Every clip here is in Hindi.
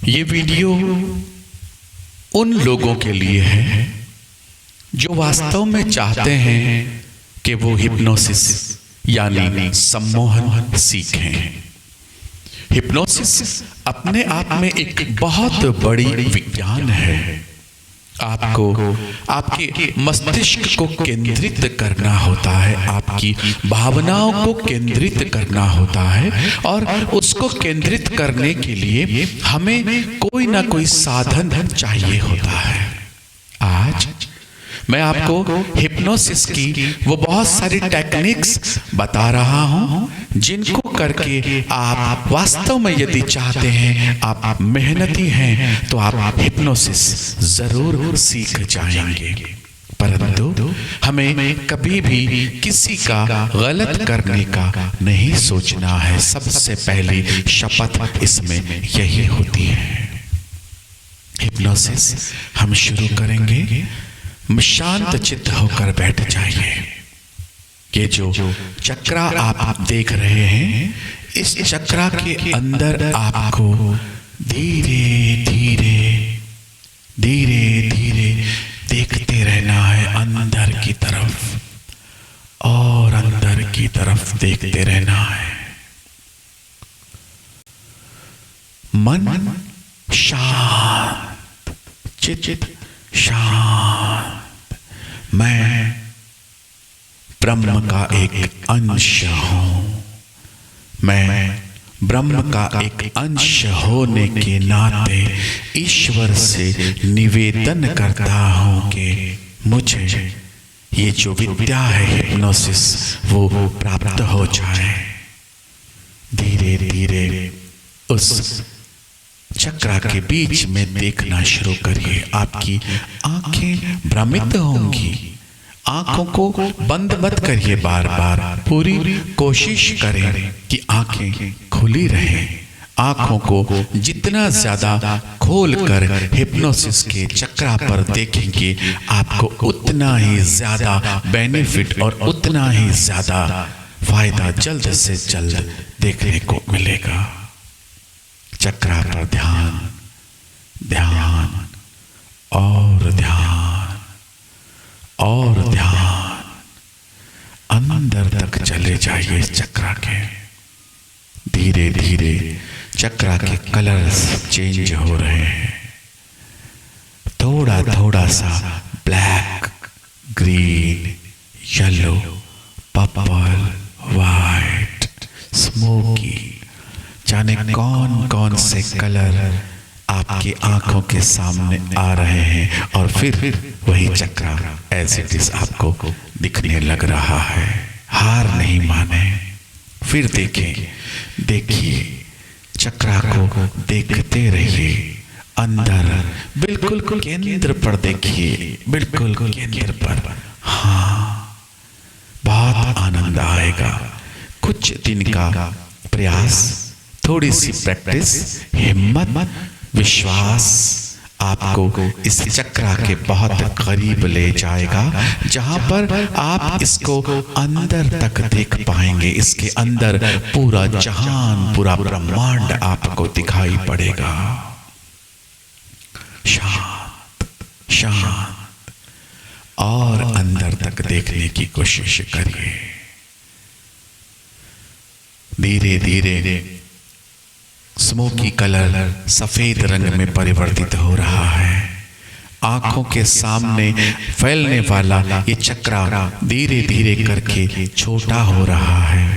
ये वीडियो उन लोगों के लिए है जो वास्तव में चाहते हैं कि वो हिप्नोसिस यानी सम्मोहन सीखें। हिप्नोसिस अपने आप में एक बहुत बड़ी विज्ञान है। आपको आपके मस्तिष्क को केंद्रित करना होता है, आपकी भावनाओं को केंद्रित करना होता है, और उसको केंद्रित करने के लिए हमें कोई ना कोई साधन चाहिए होता है। आज मैं आपको हिप्नोसिस की वो बहुत सारी टेक्निक्स बता रहा हूं जिनको करके आप वास्तव में यदि चाहते हैं, आप मेहनती हैं, तो आप हिप्नोसिस जरूर सीख जाएंगे। परंतु हमें कभी भी किसी का गलत करने का नहीं सोचना है। सबसे पहली शपथ इसमें यही होती है। हिप्नोसिस हम शुरू करेंगे। शांत चित्त होकर बैठ जाइए। ये जो चक्रा आप देख रहे हैं, इस चक्रा के अंदर आपको धीरे धीरे धीरे धीरे देखते रहना है, अंदर की तरफ और अंदर की तरफ देखते रहना है। मन शांत, चित्त शांत। मैं ब्रह्म का एक अंश हूं। मैं ब्रह्म का एक अंश होने के नाते ईश्वर से निवेदन करता हूं कि मुझे ये जो विद्या है हिप्नोसिस वो प्राप्त हो जाए। धीरे धीरे उस चक्रा के बीच में देखना शुरू करिए। आपकी आंखें भ्रमित होंगी। आंखों को बंद मत करिए, बार बार पूरी कोशिश करें कि आंखें खुली रहें। आंखों को जितना ज्यादा खोलकर हिप्नोसिस के चक्रा पर देखेंगे, आपको उतना ही ज्यादा बेनिफिट और उतना ही ज्यादा फायदा जल्द से जल्द देखने को मिलेगा। चक्रा पर ध्यान, ध्यान और ध्यान और ध्यान। अंदर तक चले जाइए इस चक्रा के। धीरे धीरे चक्रा के कलर्स चेंज हो रहे हैं। थोड़ा थोड़ा सा black, green, yellow, purple, white, smoky, जाने कौन कौन से कलर आपकी आंखों के सामने आ रहे हैं, और फिर वही चक्रा एज इट इज आपको दिखने लग रहा है। हार नहीं माने, फिर देखें, देखिए चक्रा को देखते रहिए। अंदर बिल्कुल केंद्र पर देखिए, बिल्कुल केंद्र पर। हाँ, बहुत आनंद आएगा। कुछ दिन का प्रयास, थोड़ी सी प्रैक्टिस, हिम्मत, विश्वास आपको इस चक्रा के बहुत करीब ले जाएगा, जहां पर आप इसको अंदर तक देख पाएंगे। इसके अंदर पूरा जहान, पूरा ब्रह्मांड आपको दिखाई पड़ेगा। शांत शांत और अंदर तक देखने की कोशिश करिए। धीरे धीरे स्मोकी कलर सफेद रंग में परिवर्तित हो रहा है। आंखों के सामने फैलने वाला ये चक्रा धीरे धीरे करके छोटा हो रहा है,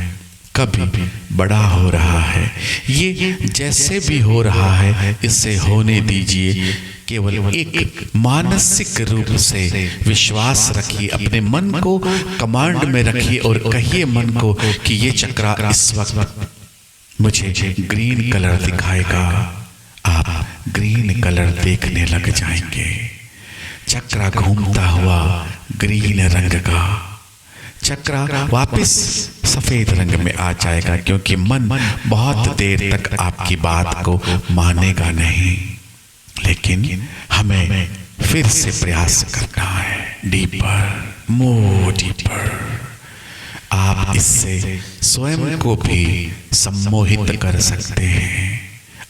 कभी बड़ा हो रहा है। ये जैसे भी हो रहा है, इसे होने दीजिए। केवल एक मानसिक रूप से विश्वास रखिए, अपने मन को कमांड में रखिए और कहिए मन को कि ये चक्रा इस वक्त मुझे ग्रीन कलर दिखाएगा। आप ग्रीन कलर देखने लग जाएंगे। चक्रा घूमता हुआ ग्रीन रंग का, चक्रा वापस सफेद रंग में आ जाएगा, क्योंकि मन बहुत देर तक आपकी बात को मानेगा नहीं। लेकिन हमें फिर से प्रयास करना है। Deeper, more deeper. आप इससे स्वयं को भी सम्मोहित कर सकते हैं।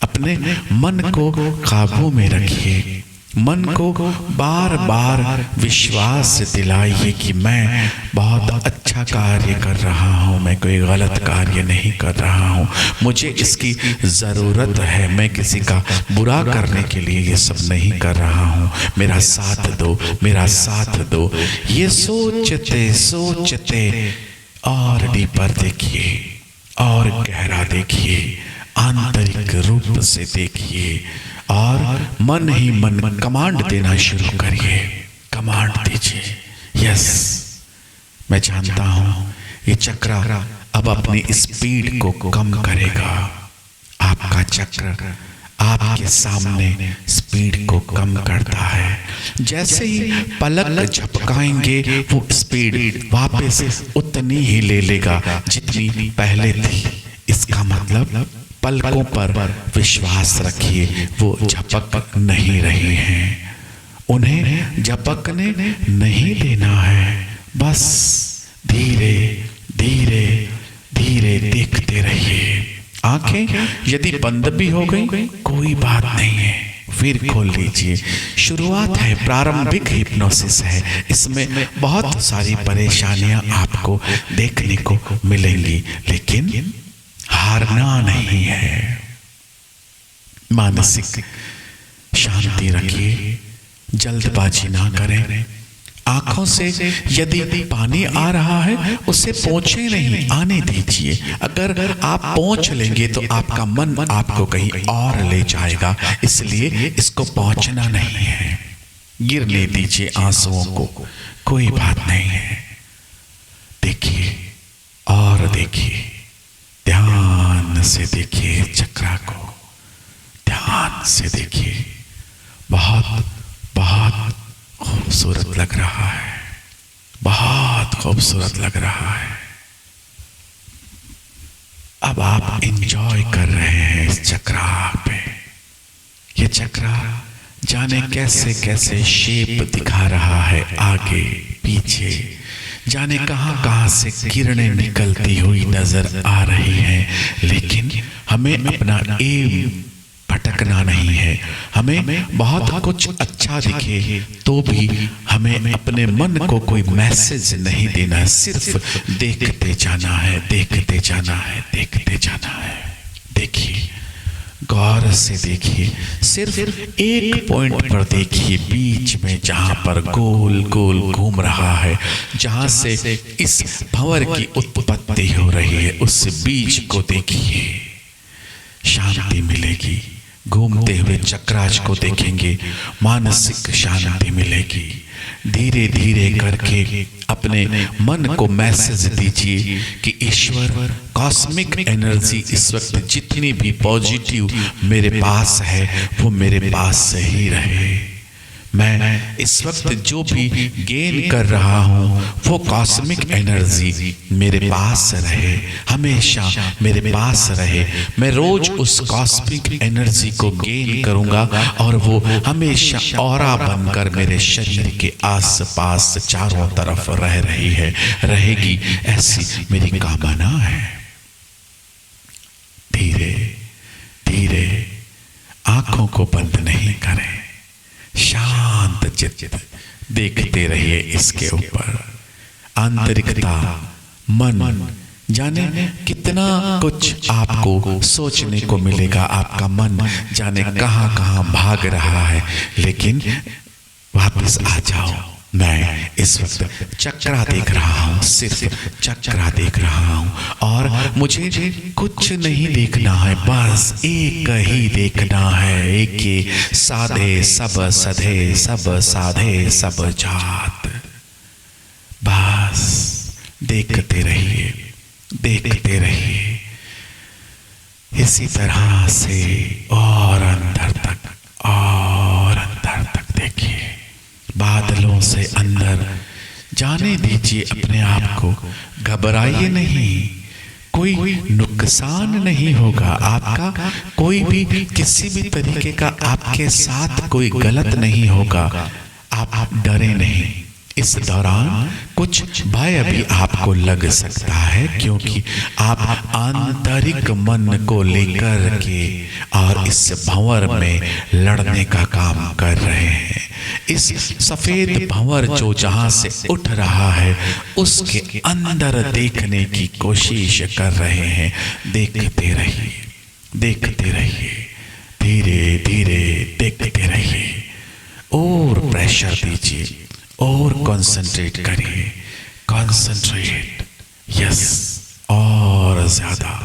अपने अपने मन को काबू में रखिए। मन को बार बार विश्वास दिलाइए कि मैं बहुत अच्छा कार्य कर रहा हूँ, मैं कोई गलत कार्य नहीं कर रहा हूँ, मुझे इसकी ज़रूरत है, मैं किसी का बुरा करने के लिए ये सब नहीं कर रहा हूँ, मेरा साथ दो, मेरा साथ दो। ये सोचते सोचते और डीपर देखिए और गहरा देखिए, आंतरिक रूप से देखिए और मन ही मन कमांड देना शुरू करिए। कमांड दीजिए, यस मैं जानता हूं ये चक्र अब अपनी स्पीड को कम करेगा। आपका चक्र आपके सामने स्पीड को कम करता है। जैसे ही पलक झपकाएंगे वो स्पीड वापस उतनी ही ले लेगा जितनी पहले थी। इसका मतलब पलकों पर विश्वास रखिए, वो झपक नहीं रही हैं, उन्हें झपकने नहीं देना है। बस धीरे धीरे धीरे देखते रहिए। आंखें यदि बंद भी हो गई कोई बात नहीं है, फिर खोल लीजिए। शुरुआत है, प्रारंभिक हिप्नोसिस है, इसमें बहुत सारी परेशानियां आपको देखने को मिलेंगी, लेकिन हारना नहीं है। मानसिक शांति रखिए, जल्दबाजी ना करें। आंखों से यदि पानी आ रहा है उसे पोंछे नहीं, आने दीजिए। अगर आप पोंछ लेंगे तो आपका मन आपको कहीं और ले जाएगा, इसलिए इसको पोंछना नहीं है। गिरने दीजिए आंसुओं को, कोई बात नहीं है। देखिए और देखिए, ध्यान से देखिए चक्र को, ध्यान से देखिए। बहुत बहुत खूबसूरत लग रहा है, बहुत खूबसूरत लग रहा है। अब आप एंजॉय कर रहे हैं इस चक्र पे। ये चक्र जाने कैसे कैसे शेप दिखा रहा है, आगे पीछे, जाने कहां कहां से किरणें निकलती हुई नजर आ रही हैं, लेकिन हमें अपना एम भटकना नहीं है। हमें बहुत कुछ अच्छा दिखे तो भी हमें अपने मन को कोई मैसेज नहीं देना है, सिर्फ देखते जाना है, देखते जाना है, देखते जाना है। देखिए, गौर से देखिए, सिर्फ एक पॉइंट पर देखिए, बीच में जहां पर गोल गोल घूम रहा है, जहां से इस भंवर की उत्पत्ति हो रही है, उस बीज को देखिए, शांति मिलेगी। घूमते हुए चक्राज को देखेंगे, मानसिक शांति मिलेगी। धीरे धीरे करके अपने मन को मैसेज दीजिए कि ईश्वर, कॉस्मिक एनर्जी इस वक्त जितनी भी पॉजिटिव मेरे पास है वो मेरे पास ही रहे। मैं इस वक्त जो भी गेन कर रहा हूँ वो कॉस्मिक एनर्जी मेरे पास रहे, हमेशा मेरे पास रहे। मैं रोज उस कॉस्मिक एनर्जी को गेन करूँगा और वो हमेशा ऑरा बनकर मेरे शरीर के आसपास चारों तरफ रह रही है, रहेगी, ऐसी मेरी कामना है। धीरे धीरे आंखों को बंद नहीं करें, शांत चित्त देखते रहिए इसके ऊपर। आंतरिकता, मन, जाने कितना कुछ आपको सोचने को मिलेगा। आपका मन जाने कहां कहां भाग रहा है, लेकिन वापस आ जाओ। मैं इस वक्त चक्रा देख रहा हूँ, सिर्फ चक्रा देख रहा हूँ, और मुझे कुछ नहीं देखना है, बस एक ही देखना है। एक ये साधे सब सधे, सब साधे सब जात। बस देखते रहिए, देखते रहिए इसी तरह से, और अंदर तक, और अंदर तक देखिए। बादलों से अंदर जाने दीजिए अपने आप को। घबराइए नहीं, कोई नुकसान नहीं होगा आपका, कोई भी किसी भी तरीके का आपके साथ कोई गलत नहीं होगा। आप डरे नहीं, इस दौरान कुछ भय भी आपको लग सकता है, क्योंकि आप आंतरिक मन को लेकर के और इस भंवर में लड़ने का काम कर रहे हैं। इस सफेद भंवर जो जहां से उठ रहा है उसके अंदर देखने की कोशिश कर रहे हैं। देखते रहिए, देखते रहिए, धीरे धीरे देखते रहिए और प्रेशर दीजिए और कंसंट्रेट करिए। कंसंट्रेट, यस, और ज्यादा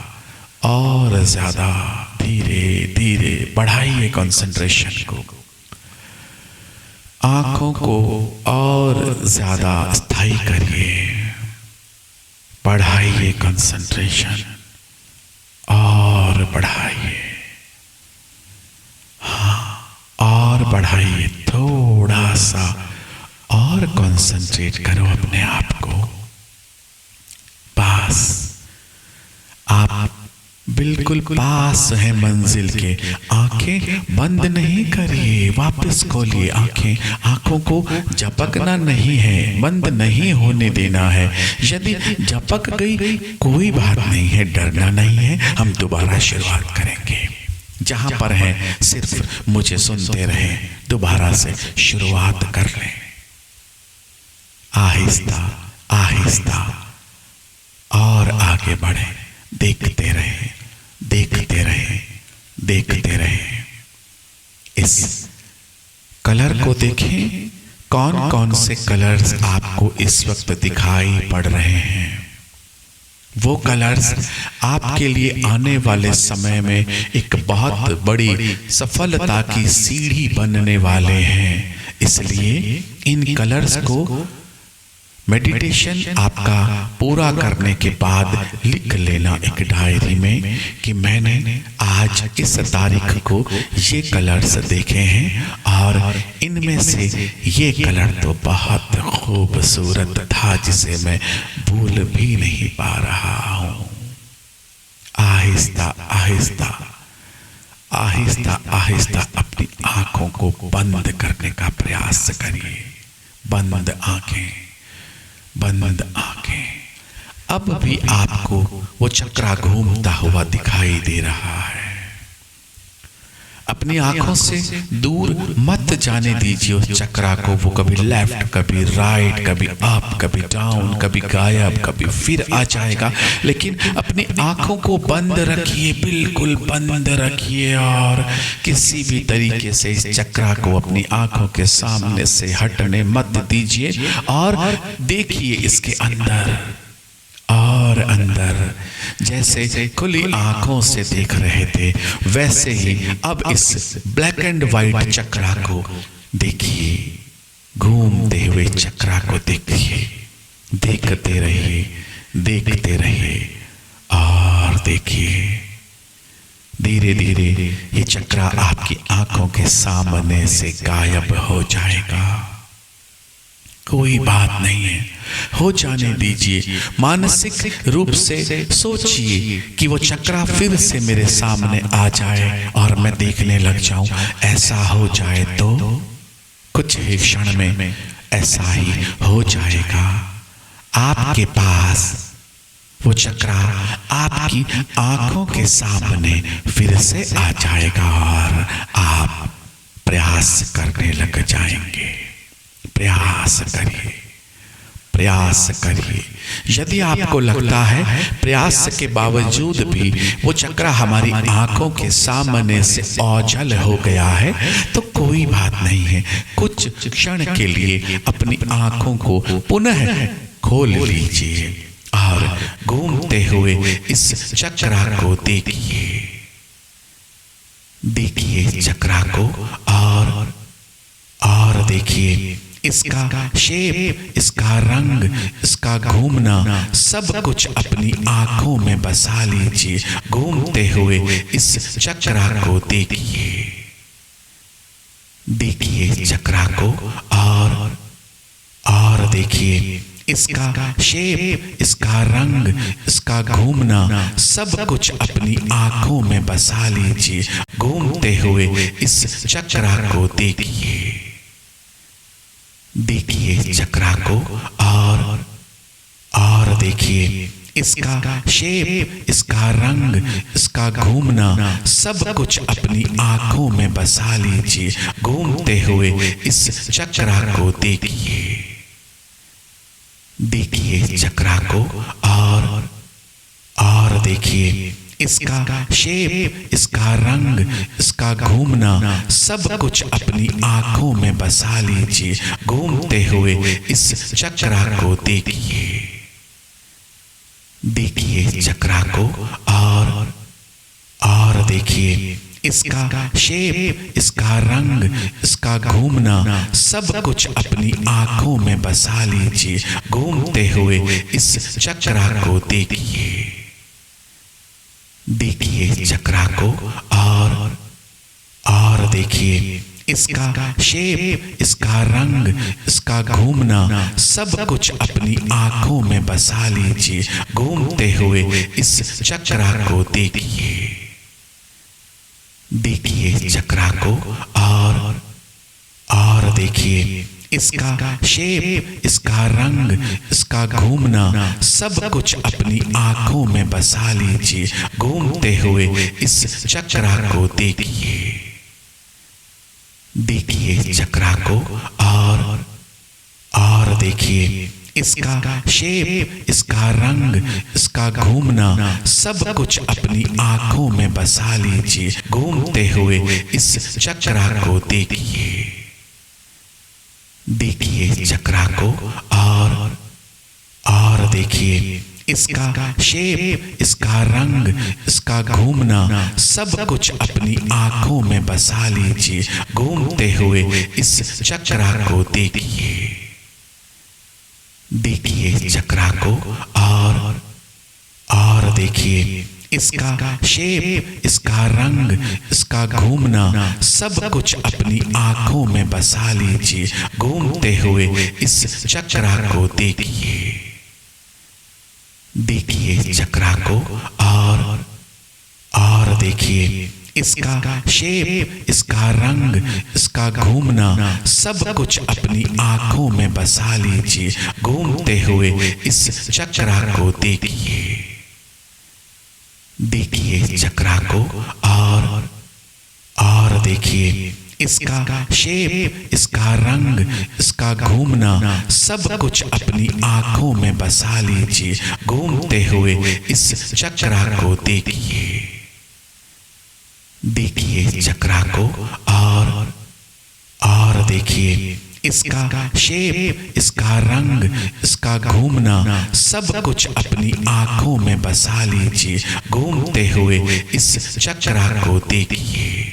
धीरे धीरे बढ़ाइए कंसंट्रेशन को। आंखों को और ज्यादा स्थायी करिए, बढ़ाइए कंसंट्रेशन और बढ़ाइए, हाँ, और बढ़ाइए थोड़ा सा और कंसंट्रेट करो अपने आप को। पास, आप बिल्कुल पास हैं मंजिल के। आंखें बंद नहीं करिए, वापस खोलिए आंखें। आंखों को झपकना नहीं है, बंद नहीं होने देना है। यदि झपक गई कोई बात नहीं है, डरना नहीं है। हम दोबारा शुरुआत करेंगे। जहां पर हैं सिर्फ मुझे सुनते रहें, दोबारा से शुरुआत कर लें। आहिस्ता आहिस्ता और आगे बढ़े, देखते रहे, देखते रहे, देखते रहे। इस कलर को देखें, कौन कौन से कलर्स आपको इस वक्त दिखाई पड़ रहे हैं। वो कलर्स आपके लिए आने वाले समय में एक बहुत बड़ी सफलता की सीढ़ी बनने वाले हैं। इसलिए इन कलर्स को मेडिटेशन आपका पूरा करने के बाद लिख लेना एक डायरी में कि मैंने आज इस तारीख को ये कलर्स देखे हैं और इनमें से ये कलर तो बहुत खूबसूरत था जिसे मैं भूल भी नहीं पा रहा हूँ। आहिस्ता आहिस्ता आहिस्ता आहिस्ता अपनी आंखों को बंद करने का प्रयास करिए। बंद आंखें, बंद आंखें। अब भी आपको वो चक्रा घूमता हुआ दिखाई दे रहा है। अपनी आंखों से दूर मत जाने दीजिए उस चक्रा को। वो कभी लेफ्ट, कभी राइट, कभी अप, कभी डाउन, कभी गायब, कभी फिर आ जाएगा। लेकिन अपनी आंखों को बंद रखिए, बिल्कुल बंद रखिए और किसी भी तरीके से इस चक्रा को अपनी आंखों के सामने से हटने मत दीजिए और देखिए इसके अंदर और अंदर। जैसे खुली आंखों से देख रहे थे वैसे ही अब इस ब्लैक एंड व्हाइट चक्रा को देखिए, घूमते हुए चक्रा को देखिए। देखते रहिए, देखते रहिए और देखिए धीरे धीरे ये चक्रा आपकी आंखों के सामने से गायब हो जाएगा। कोई बात नहीं है, हो जाने दीजिए। मानसिक रूप से सोचिए कि वो चक्रा फिर से मेरे सामने आ जाए और मैं देखने लग जाऊं। ऐसा हो जाए तो कुछ ही क्षण में ऐसा ही हो जाएगा। आपके पास वो चक्रा आपकी आंखों के सामने फिर से आ जाएगा और आप प्रयास करने लग जाएंगे। प्रयास करिए, प्रयास करिए। यदि आपको लगता है प्रयास के बावजूद भी वो चक्रा हमारी आंखों के सामने से ओझल हो गया है तो कोई बात नहीं है। कुछ क्षण के लिए अपनी आंखों को पुनः खोल लीजिए और घूमते हुए इस चक्रा को देखिए। देखिए चक्रा को और देखिए इसका शेप, इसका रंग, इसका घूमना सब कुछ अपनी आंखों में बसा लीजिए। घूमते हुए इस चक्रा को देखिए। देखिए चक्रा को और देखिए इसका शेप, इसका रंग, इसका घूमना सब कुछ अपनी आंखों में बसा लीजिए। घूमते हुए इस चक्रा को देखिए। देखिए चक्रा को और देखिए इसका शेप, इसका रंग, इसका घूमना, सब कुछ अपनी आंखों में बसा लीजिए। घूमते हुए इस चक्रा को देखिए। देखिए चक्रा को और देखिए इसका शेप, इसका रंग, इसका घूमना, सब कुछ अपनी आंखों में बसा लीजिए। घूमते हुए इस चक्रा को देखिए। देखिए चक्रा को और देखिए इसका शेप, इसका रंग, इसका घूमना, सब कुछ अपनी आंखों में बसा लीजिए। घूमते हुए इस चक्रा को देखिए। देखिए चक्रा को और देखिए इसका शेप, इसका रंग, इसका घूमना, सब कुछ अपनी आंखों में बसा लीजिए। घूमते हुए इस चक्रा को देखिए। देखिए चक्रा को और देखिए इसका शेप, इसका रंग, इसका घूमना, सब कुछ अपनी आंखों में बसा लीजिए। घूमते हुए इस चक्रा को देखिए। देखिए चक्रा को और देखिए इसका शेप, इसका रंग, इसका घूमना, सब कुछ अपनी आंखों में बसा लीजिए। घूमते हुए इस चक्रा को देखिए। देखिए चक्रा को और देखिए इसका शेप, इसका रंग, इसका घूमना, सब कुछ अपनी आंखों में बसा लीजिए। घूमते हुए इस चक्रा को देखिए। देखिए चक्रा को और देखिए इसका शेप, इसका रंग, इसका घूमना, सब कुछ अपनी आंखों में बसा लीजिए। घूमते हुए इस चक्रा को देखिए। देखिए चक्रा को और देखिए इसका शेप, इसका रंग, इसका घूमना, सब कुछ अपनी आंखों में बसा लीजिए। घूमते हुए इस चक्रा को देखिए। देखिए चक्रा को और देखिए इसका शेप, इसका रंग, इसका घूमना, सब कुछ अपनी आंखों में बसा लीजिए। घूमते हुए इस चक्रा को देखिए। देखिए चक्रा को और देखिए इसका शेप, इसका रंग, इसका घूमना, सब कुछ अपनी आंखों में बसा लीजिए। घूमते हुए इस चक्रा को देखिए।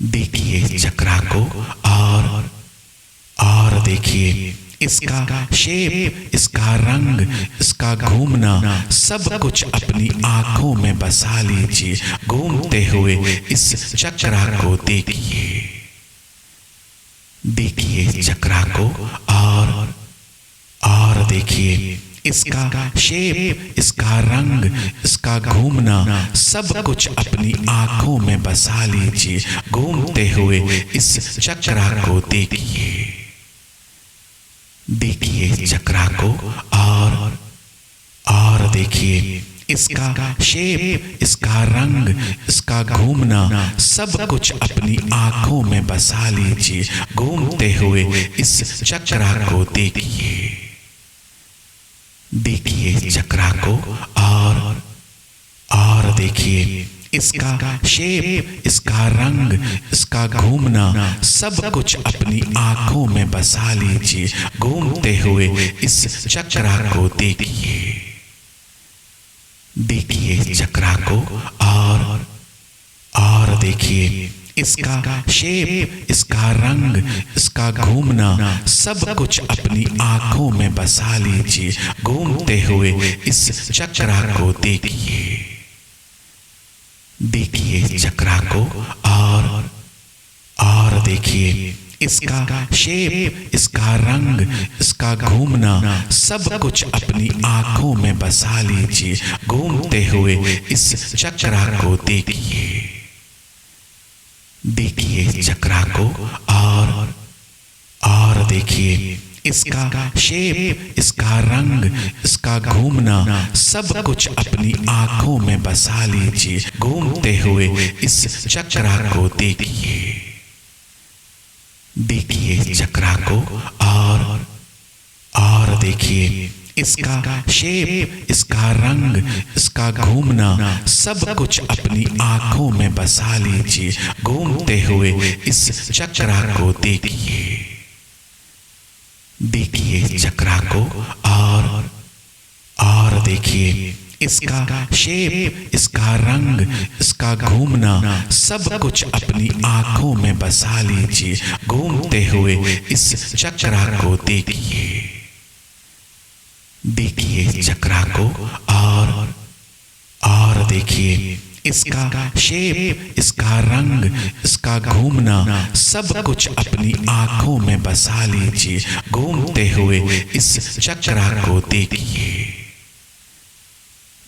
देखिए चक्रा को और देखिए इसका शेप, इसका रंग, इसका घूमना, सब कुछ अपनी आंखों में बसा लीजिए। घूमते हुए इस चक्रा को देखिए। देखिए चक्रा को और देखिए इसका शेप, इसका रंग, इसका घूमना, सब कुछ अपनी आंखों में बसा लीजिए। घूमते हुए इस चक्रा को देखिए। देखिए चक्रा को और देखिए इसका शेप, इसका रंग, इसका घूमना, सब कुछ अपनी आंखों में बसा लीजिए। घूमते हुए इस चक्रा को देखिए। देखिए चक्रा को और देखिए इसका शेप, इसका रंग, इसका घूमना, सब कुछ अपनी आंखों में बसा लीजिए। घूमते हुए इस चक्रा को देखिए। देखिए चक्रा को और देखिए इसका शेप, इसका रंग, इसका घूमना, सब कुछ अपनी आंखों में बसा लीजिए। घूमते हुए इस चक्रा को देखिए। देखिए चक्रा को और देखिए इसका शेप, इसका रंग, इसका घूमना, सब कुछ अपनी आंखों में बसा लीजिए। घूमते हुए इस चक्रा को देखिए। देखिए चक्रा को और देखिए इसका शेप, इसका रंग, इसका घूमना सब कुछ अपनी आंखों में बसा लीजिए। घूमते हुए इस चक्रा को देखिए, देखिए चक्रा को और देखिए इसका शेप, इसका रंग, इसका घूमना सब कुछ अपनी आंखों में बसा लीजिए। घूमते हुए इस चक्रा को देखिए, देखिए चक्रा को और देखिए इसका शेप, इसका रंग, इसका घूमना सब कुछ अपनी आंखों में बसा लीजिए। घूमते हुए इस चक्रा को देखिए, देखिए चक्रा को और देखिए इसका शेप, इसका रंग, इसका घूमना सब कुछ अपनी आंखों में बसा लीजिए। घूमते हुए इस चक्रा को देखिए,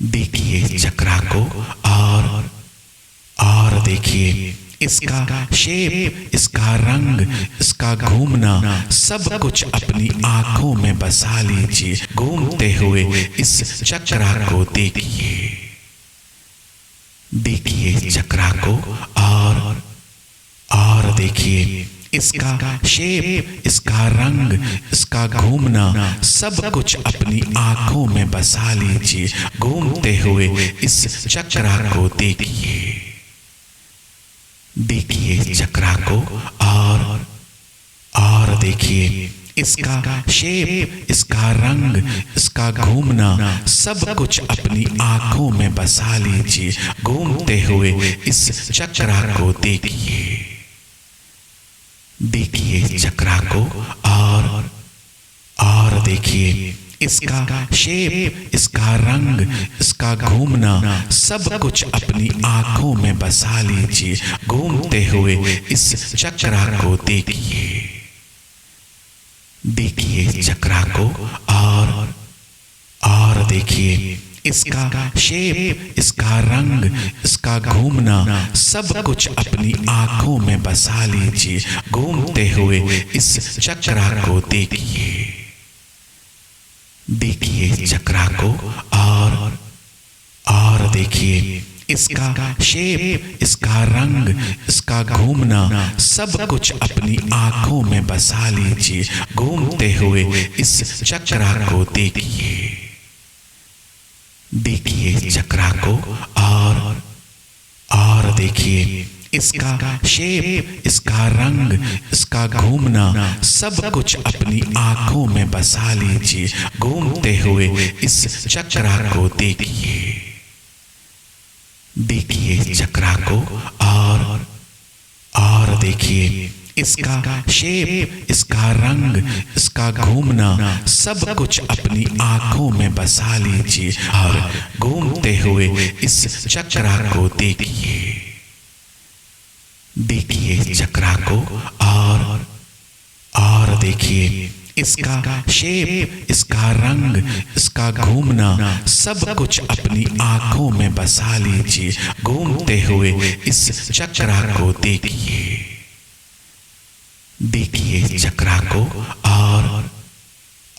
देखिए चक्रा को और देखिए इसका शेप, इसका रंग, इसका घूमना सब कुछ अपनी आंखों में बसा लीजिए। घूमते हुए इस चक्रा को देखिए, देखिए चक्रा को और देखिए इसका शेप, इसका रंग, इसका घूमना सब कुछ अपनी आंखों में बसा लीजिए। घूमते हुए इस चक्रा को देखिए, देखिए चक्रा को और देखिए इसका शेप, इसका रंग, इसका घूमना सब कुछ अपनी आंखों में बसा लीजिए। घूमते हुए इस चक्रा को देखिए, देखिए चक्रा को और देखिए इसका शेप, इसका रंग, इसका घूमना सब कुछ अपनी आंखों में बसा लीजिए। घूमते हुए इस चक्रा को देखिए, देखिए चक्रा को और देखिए इसका शेप, इसका रंग, इसका घूमना सब कुछ अपनी आंखों में बसा लीजिए। घूमते हुए इस चक्रा को देखिए, देखिए चक्रा को और देखिए इसका शेप, इसका रंग, इसका घूमना सब कुछ अपनी आंखों में बसा लीजिए। घूमते हुए इस चक्रा को देखिए, देखिए चक्रा को और देखिए इसका शेप, इसका रंग, इसका घूमना सब कुछ अपनी आंखों में बसा लीजिए। घूमते हुए इस चक्रा को देखिए, देखिए चक्रा को और देखिए इसका शेप, इसका रंग, इसका घूमना सब कुछ अपनी आंखों में बसा लीजिए। और घूमते हुए इस चक्रा को देखिए, देखिए चक्रा को और देखिए इसका शेप, इसका रंग, इसका घूमना सब कुछ अपनी आंखों में बसा लीजिए। घूमते हुए इस चक्रा को देखिए, देखिए चक्रा को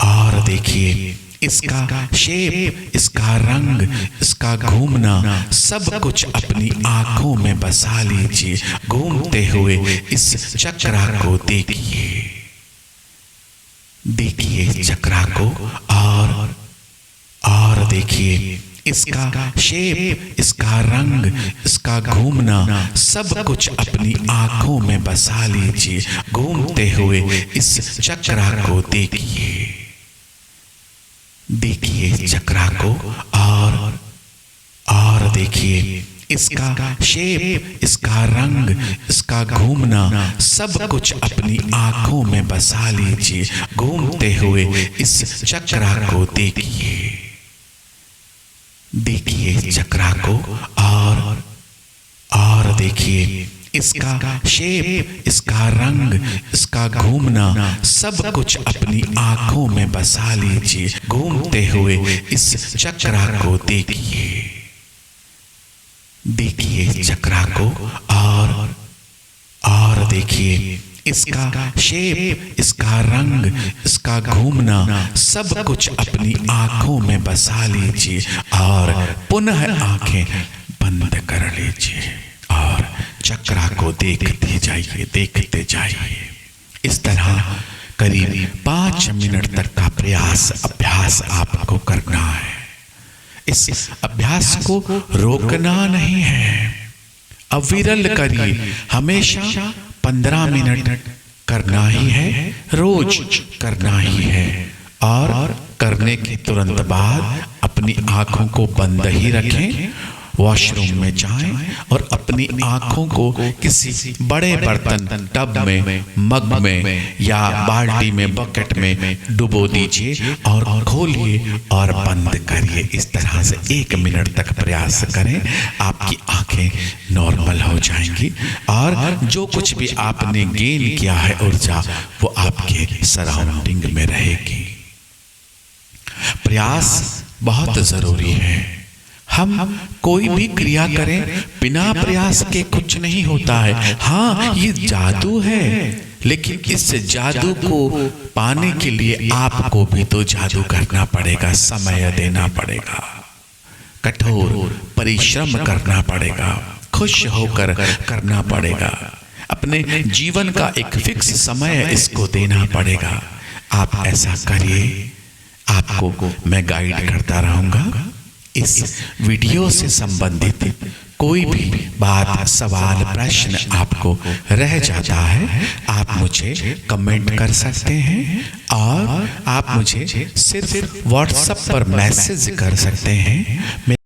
और देखिए इसका शेप, इसका रंग, इसका घूमना सब कुछ अपनी आंखों में बसा लीजिए। घूमते हुए इस चक्रा को देखिए, देखिए चक्रा को और देखिए इसका शेप, इसका रंग, इसका घूमना सब कुछ अपनी आंखों में बसा लीजिए। घूमते हुए इस चक्रा को देखिए, देखिए चक्रा को और देखिए इसका शेप, इसका रंग, इसका घूमना सब कुछ अपनी आंखों में बसा लीजिए। घूमते हुए इस चक्रा को देखिए, देखिए चक्रा को और देखिए इसका शेप, इसका रंग, इसका घूमना सब कुछ अपनी आंखों में बसा लीजिए। घूमते हुए इस चक्रा को देखिए, देखिए चक्रा को और देखिए इसका शेप, इसका रंग, इसका घूमना, सब कुछ अपनी आंखों में बसा लीजिए और पुनः आंखें बंद कर लीजिए और चक्रा को देखते जाइए। इस तरह करीब 5 मिनट तक का अभ्यास आपको करना है। इस अभ्यास को रोकना नहीं है, अविरल करिए। हमेशा 15 मिनट करना ही है, रोज करना ही है। और करने के तुरंत बाद अपनी आंखों को बंद ही रखें, वॉशरूम में जाएं और अपनी आंखों को किसी बड़े बर्तन, टब में, मग में या बाल्टी में, बकेट में डुबो दीजिए और खोलिए और बंद करिए। इस तरह से 1 मिनट तक प्रयास करें, आपकी आंखें नॉर्मल हो जाएंगी और जो कुछ भी आपने गेन किया है ऊर्जा, वो आपके सराउंडिंग में रहेगी। प्रयास बहुत जरूरी है। हम कोई भी क्रिया करें बिना प्रयास के कुछ नहीं होता है। हाँ, ये जादू है, लेकिन इस जादू को पाने के लिए आपको भी तो जादू करना पड़ेगा, समय देना पड़ेगा, कठोर परिश्रम करना पड़ेगा, खुश होकर करना पड़ेगा, अपने जीवन का एक फिक्स समय इसको देना पड़ेगा। आप ऐसा करिए, आपको मैं गाइड करता रहूंगा। इस वीडियो से संबंधित कोई भी बात, सवाल, प्रश्न आपको रह जाता है, आप मुझे कमेंट कर सकते हैं और आप मुझे सिर्फ व्हाट्सएप पर मैसेज कर सकते हैं।